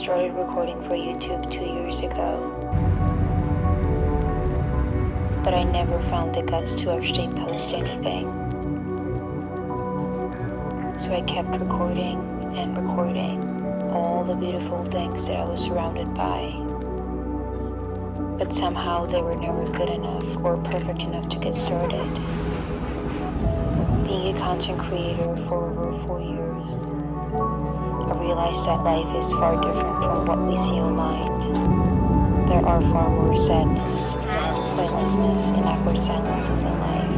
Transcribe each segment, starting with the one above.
started recording for YouTube 2 years ago, but I never found the guts to actually post anything. So I kept recording and recording all the beautiful things that I was surrounded by, but somehow they were never good enough or perfect enough to get started. Being a content creator for over 4 years, I realized that life is far different from what we see online. There are far more sadness, pointlessness, and awkward silences in life.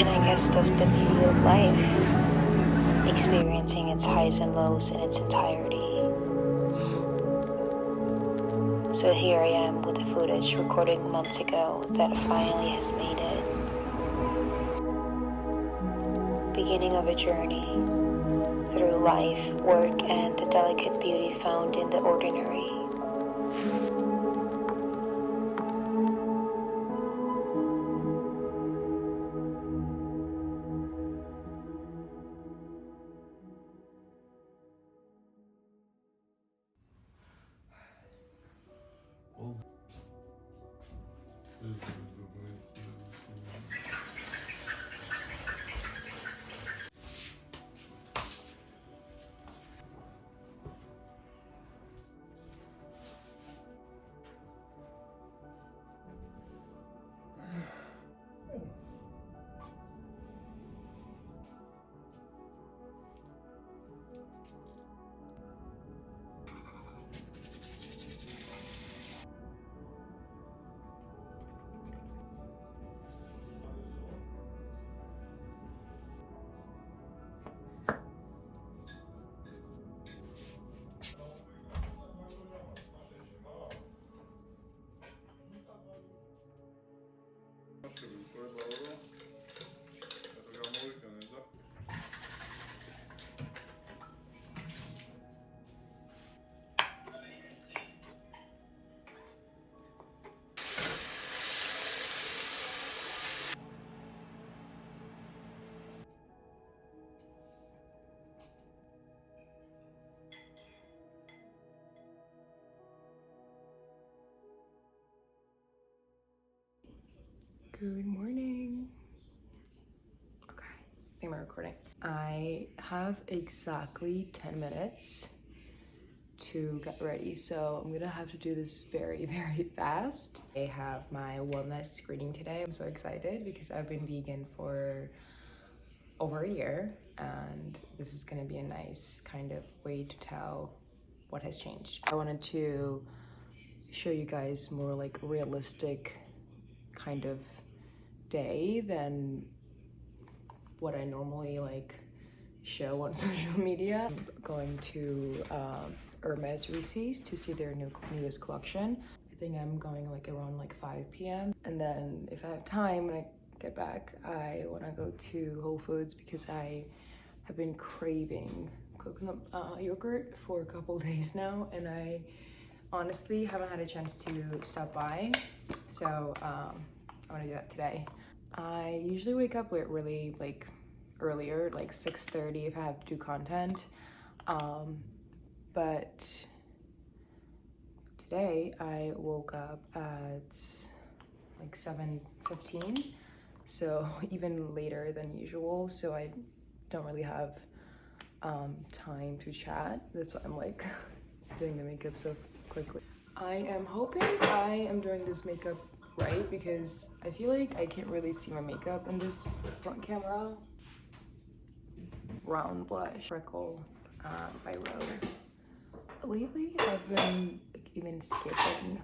And I guess that's the beauty of life, experiencing its highs and lows in its entirety. So here I am with the footage recorded months ago that finally has made it. Beginning of a journey through life, work, and the delicate beauty found in the ordinary. Good morning. Okay, I think I'm recording. I have exactly 10 minutes to get ready, so I'm gonna have to do this very, very fast. I have my wellness screening today. I'm so excited because I've been vegan for over a year, and this is gonna be a nice kind of way to tell what has changed. I wanted to show you guys more like realistic kind of day than what I normally like show on social media. I'm going to Hermes Reese's to see their newest collection. I think I'm going like around like 5 p.m. And then if I have time when I get back, I want to go to Whole Foods because I have been craving coconut yogurt for a couple days now, and I honestly haven't had a chance to stop by, so I want to do that today. I usually wake up really like earlier, like 6:30 if I have to do content, but today I woke up at like 7:15, so even later than usual, so I don't really have time to chat. That's why I'm like doing the makeup so quickly. I am hoping I am doing this makeup right because I feel like I can't really see my makeup in this front camera. Round blush, freckle, Byredo. Lately, I've been like, even skipping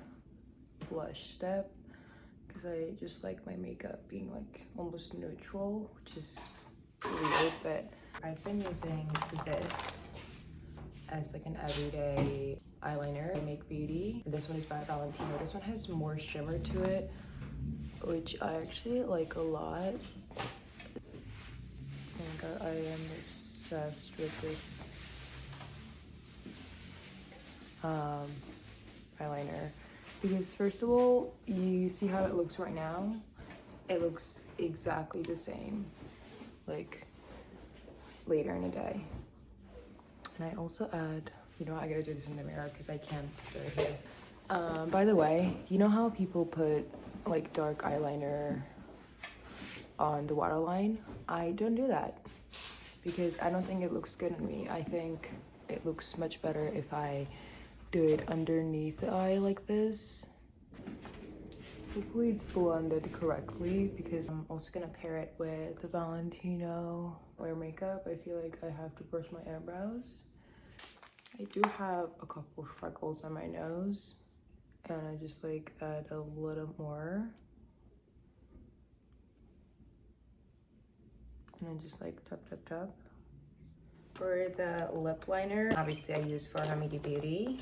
blush step because I just like my makeup being like almost neutral, which is weird, but I've been using this as like an everyday eyeliner. I Make Beauty. This one is by Valentino. This one has more shimmer to it, which I actually like a lot. Oh my god, I am obsessed with this eyeliner because first of all, you see how it looks right now? It looks exactly the same like later in the day. And I also add You know, I gotta do this in the mirror because I can't do it here. By the way, you know how people put like dark eyeliner on the waterline? I don't do that because I don't think it looks good on me. I think it looks much better if I do it underneath the eye like this. Hopefully it's blended correctly because I'm also gonna pair it with the Valentino wear makeup. I feel like I have to brush my eyebrows. I do have a couple freckles on my nose and I just like add a little more. And I just like tap tap tap. For the lip liner, obviously I use for Hamidi Beauty.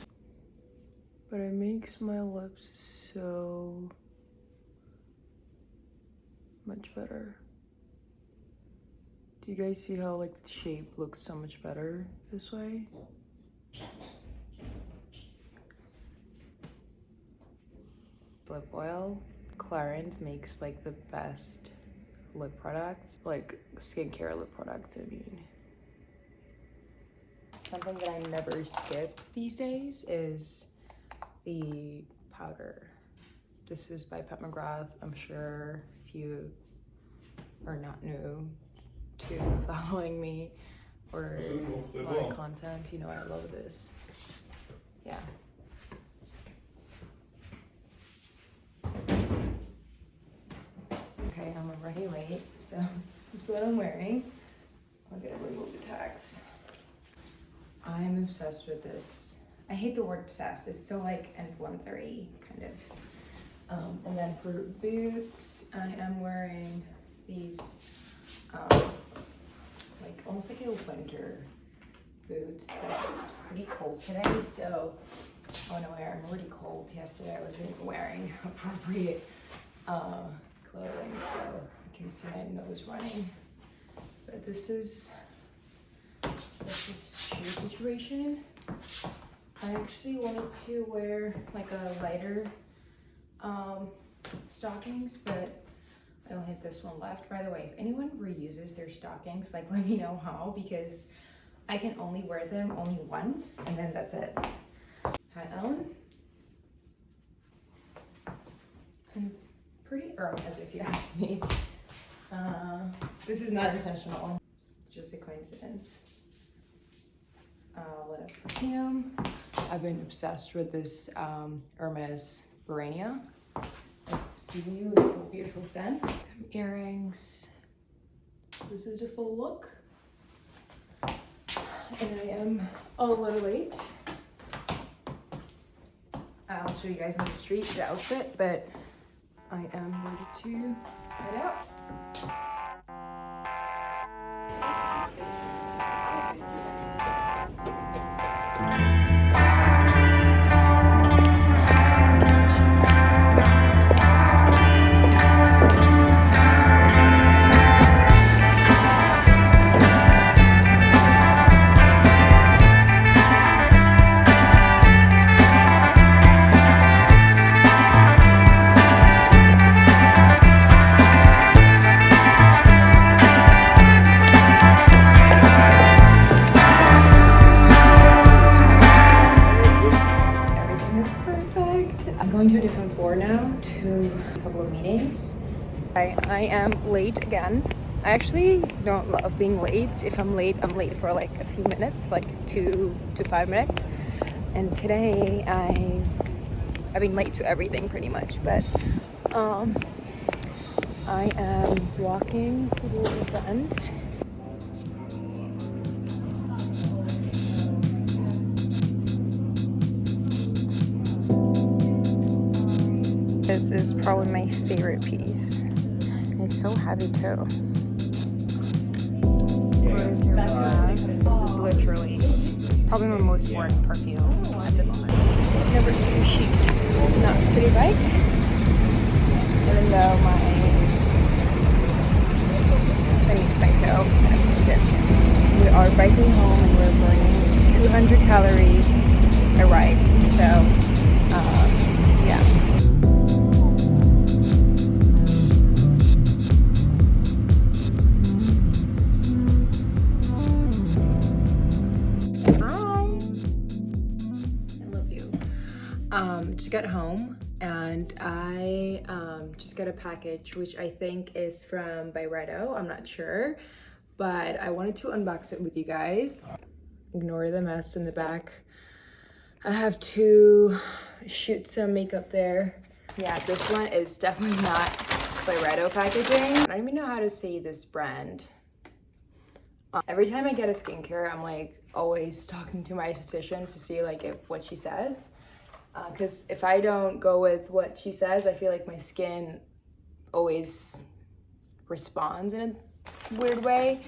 But it makes my lips so much better. Do you guys see how like the shape looks so much better this way? Lip oil. Clarins makes like the best lip products, like skincare lip products, I mean. Something that I never skip these days is the powder. This is by Pat McGrath. I'm sure if you are not new to following me or my content, you know I love this. Yeah. Okay, I'm already late, so this is what I'm wearing. I'm gonna remove the tags. I'm obsessed with this. I hate the word obsessed. It's so like influencer-y kind of. And then for boots, I am wearing these like almost like a winter boots, but it's pretty cold today, so I want to wear. I'm already cold. Yesterday I wasn't wearing appropriate clothing, so you can see my nose running. But this is shoe situation. I actually wanted to wear like a lighter stockings, but I only had this one left. By the way, if anyone reuses their stockings, like let me know how, because I can only wear them only once and then that's it. Hat on. And pretty as if you ask me. This is not intentional, just a coincidence. Little perfume. I've been obsessed with this Hermes Byredo. It's beautiful, beautiful scent. Some earrings. This is the full look. And I am a little late. I'll show you guys my street outfit, but I am ready to head out. I am late again. I actually don't love being late. If I'm late for like a few minutes, like 2 to 5 minutes. And today I've been late to everything pretty much, but I am walking to the event. This is probably my favorite piece. It's so heavy too. This is literally probably my most worn perfume at the moment. Number 2 sheet, not city bike. Even though I need space to open. We are biking home and we're burning 200 calories a ride. So yeah. got home and I just got a package which I think is from Byredo. I'm not sure, but I wanted to unbox it with you guys. Ignore the mess in the back. I have to shoot some makeup there. Yeah, this one is definitely not Byredo packaging. I don't even know how to say this brand. Every time I get a skincare, I'm like always talking to my esthetician to see like what she says. Because if I don't go with what she says, I feel like my skin always responds in a weird way.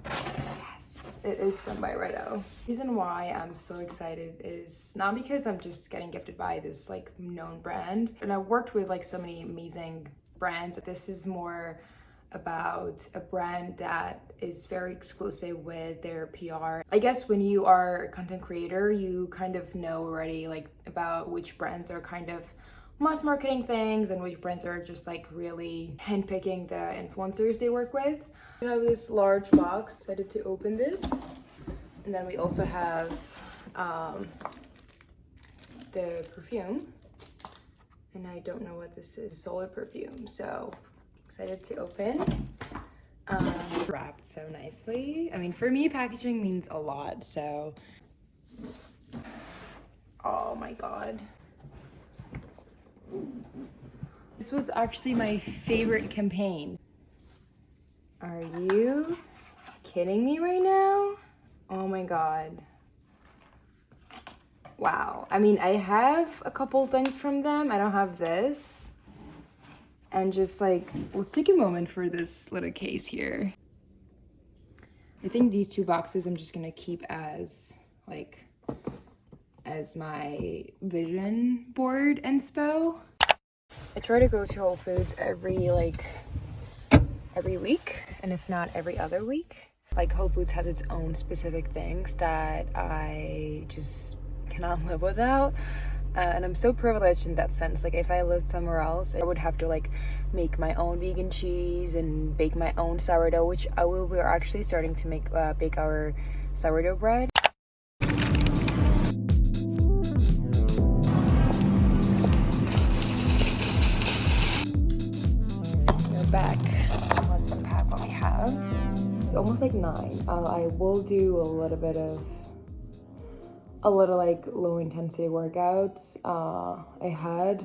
Yes, it is from Byredo. The reason why I'm so excited is not because I'm just getting gifted by this like known brand. And I've worked with like so many amazing brands. This is more about a brand that is very exclusive with their PR. I guess when you are a content creator, you kind of know already like about which brands are kind of mass marketing things and which brands are just like really handpicking the influencers they work with. We have this large box, decided to open this. And then we also have the perfume. And I don't know what this is, solid perfume. So excited to open. Wrapped so nicely. I mean, for me, packaging means a lot, so. Oh my God. This was actually my favorite campaign. Are you kidding me right now? Oh my God. Wow. I mean, I have a couple things from them. I don't have this. And just like, let's take a moment for this little case here. I think these two boxes I'm just gonna keep as like, as my vision board inspo. I try to go to Whole Foods every week, and if not every other week. Like Whole Foods has its own specific things that I just cannot live without. And I'm so privileged in that sense. Like if I lived somewhere else, I would have to like make my own vegan cheese and bake my own sourdough, which we're actually starting to bake our sourdough bread. We're back. Let's unpack what we have. It's almost like 9. I will do a little like low intensity workouts. I had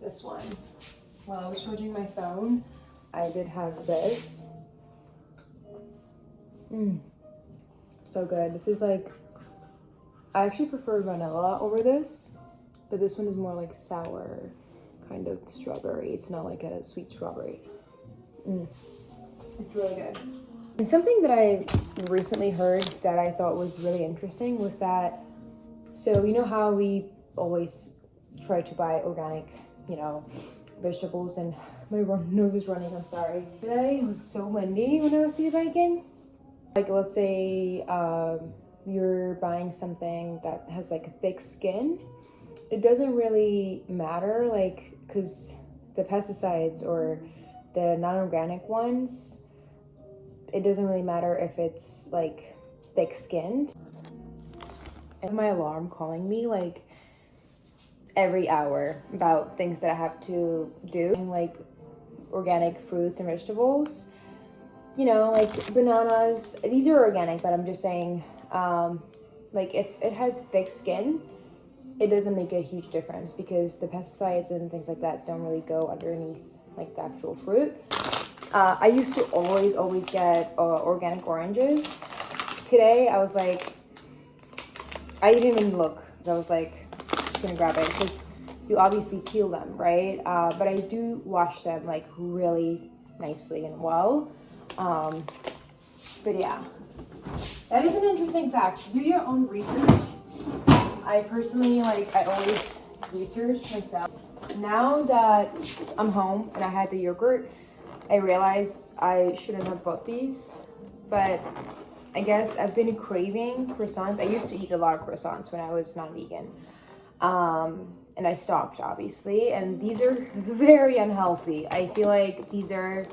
this one while I was charging my phone. I did have this. So good. This is like, I actually prefer vanilla over this, but this one is more like sour kind of strawberry. It's not like a sweet strawberry. It's really good. And something that I recently heard that I thought was really interesting was that, so you know how we always try to buy organic, vegetables, and my nose is running, I'm sorry. Today it was so windy when I was e-biking. Like let's say you're buying something that has like a thick skin. It doesn't really matter, like, because the pesticides or the non-organic ones, it doesn't really matter if it's like thick-skinned. And my alarm calling me like every hour about things that I have to do, like organic fruits and vegetables, like bananas. These are organic, but I'm just saying, like if it has thick skin, it doesn't make a huge difference because the pesticides and things like that don't really go underneath like the actual fruit. I used to always get organic oranges. Today I was like, I didn't even look. So I was like, just gonna grab it because you obviously peel them, right? But I do wash them like really nicely and well. But yeah, that is an interesting fact. Do your own research. I personally, I always research myself. Now that I'm home and I had the yogurt, I realized I shouldn't have bought these, but I guess I've been craving croissants. I used to eat a lot of croissants when I was non-vegan. And I stopped, obviously, and these are very unhealthy. I feel like these are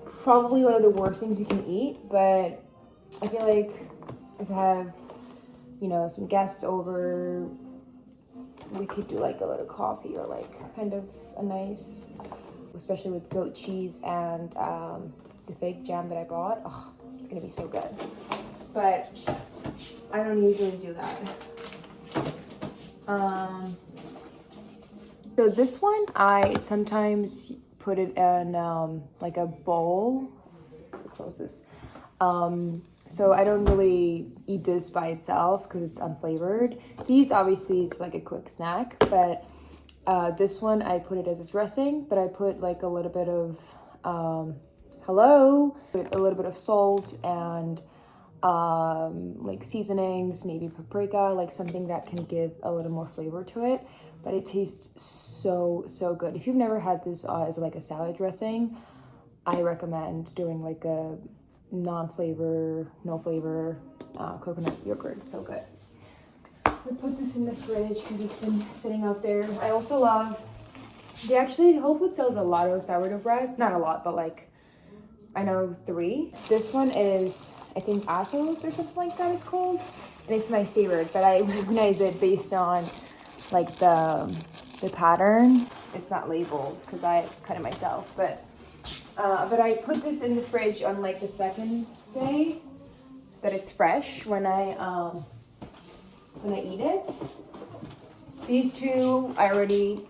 probably one of the worst things you can eat, but I feel like if I have, some guests over, we could do like a little coffee or like kind of a nice, especially with goat cheese and the fake jam that I bought. Oh, it's gonna be so good. But I don't usually do that. So this one, I sometimes put it in like a bowl. Close this. So I don't really eat this by itself because it's unflavored. These obviously it's like a quick snack, but this one I put it as a dressing, but I put like a little bit of a little bit of salt and like seasonings, maybe paprika, like something that can give a little more flavor to it. But it tastes so good. If you've never had this as like a salad dressing, I recommend doing like a no flavor coconut yogurt. It's so good. I put this in the fridge because it's been sitting out there. I also love, Whole Foods sells a lot of sourdough breads. Not a lot, but like, I know 3. This one is, I think, Athos or something like that it's called. And it's my favorite, but I recognize it based on like the pattern. It's not labeled because I cut it myself, but I put this in the fridge on like the second day so that it's fresh when I eat it. These two, I already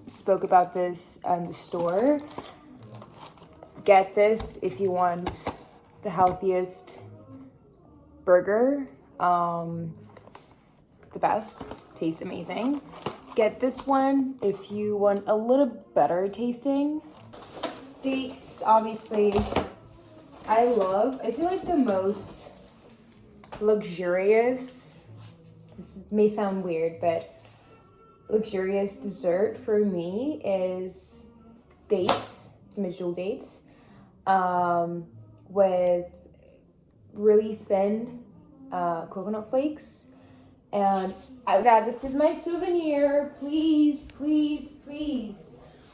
spoke about this in the store. Get this if you want the healthiest burger, the best, tastes amazing. Get this one if you want a little better tasting. Dates, obviously, I feel like the most luxurious, this may sound weird, but luxurious dessert for me is dates, medjool dates, with really thin coconut flakes. And this is my souvenir. Please.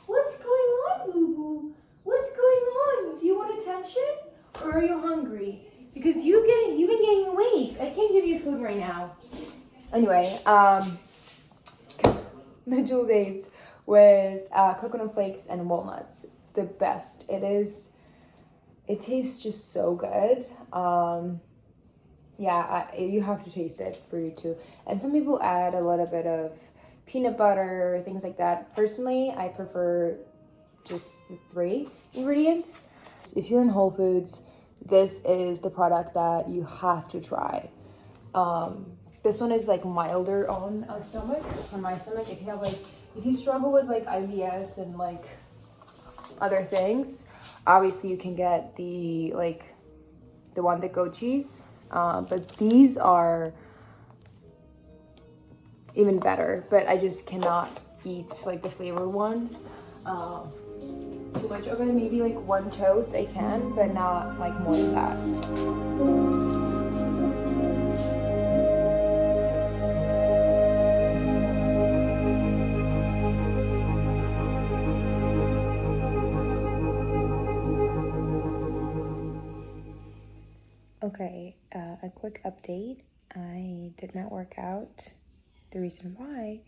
What's going on, boo-boo? What's going on? Do you want attention? Or are you hungry? Because you've been gaining weight. I can't give you food right now. Anyway, medjool dates with coconut flakes and walnuts. The best. It tastes just so good. You have to taste it for you too. And some people add a little bit of peanut butter, things like that. Personally, I prefer just the 3 ingredients. If you're in Whole Foods, this is the product that you have to try. This one is like milder on my stomach. If you struggle with like IBS and like other things, obviously you can get the one that goat cheese. But these are even better, but I just cannot eat like the flavored ones. Too much of it, maybe like 1 toast I can, but not like more than that. Okay, a quick update. I did not work out. The reason why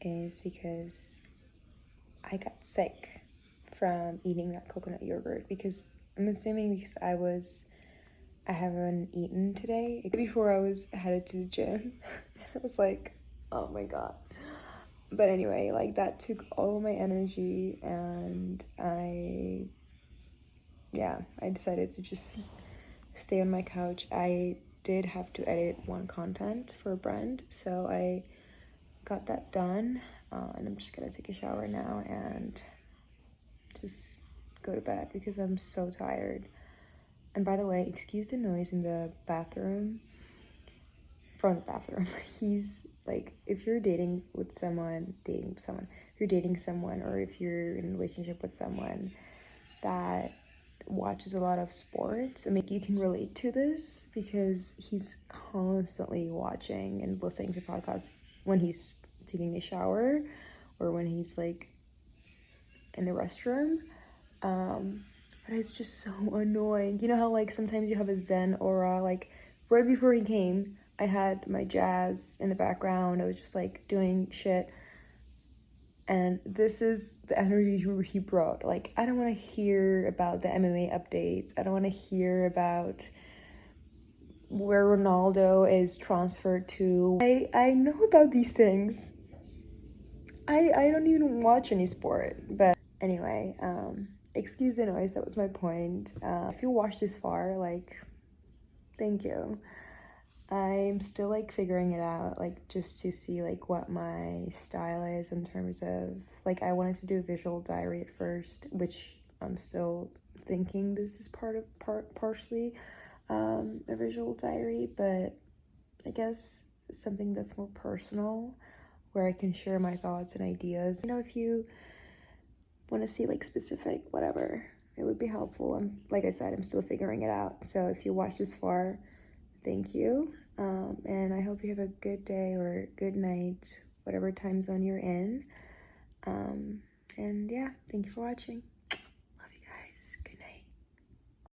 is because I got sick from eating that coconut yogurt, because I'm assuming because I haven't eaten today. Before I was headed to the gym, I was like, oh my god. But anyway, like that took all my energy, and I decided to just stay on my couch. I did have to edit one content for a brand, so I got that done, and I'm just gonna take a shower now and just go to bed because I'm so tired. And by the way, excuse the noise in the bathroom. From the bathroom. He's like, if you're dating someone, or if you're in a relationship with someone that watches a lot of sports, I mean, you can relate to this because he's constantly watching and listening to podcasts when he's taking a shower or when he's like in the restroom. But it's just so annoying. You know how like sometimes you have a zen aura? Like right before he came, I had my jazz in the background. I was just like doing shit. And this is the energy he brought. Like, I don't want to hear about the MMA updates. I don't want to hear about where Ronaldo is transferred to. I know about these things. I don't even watch any sport. But anyway, excuse the noise. That was my point. If you watched this far, like, thank you. I'm still like figuring it out, like just to see like what my style is in terms of like I wanted to do a visual diary at first, which I'm still thinking this is partially a visual diary, but I guess something that's more personal where I can share my thoughts and ideas. You know, if you want to see like specific whatever, it would be helpful. Like I said, I'm still figuring it out. So if you watch this far, thank you. And I hope you have a good day or good night, whatever time zone you're in. And yeah, thank you for watching. Love you guys.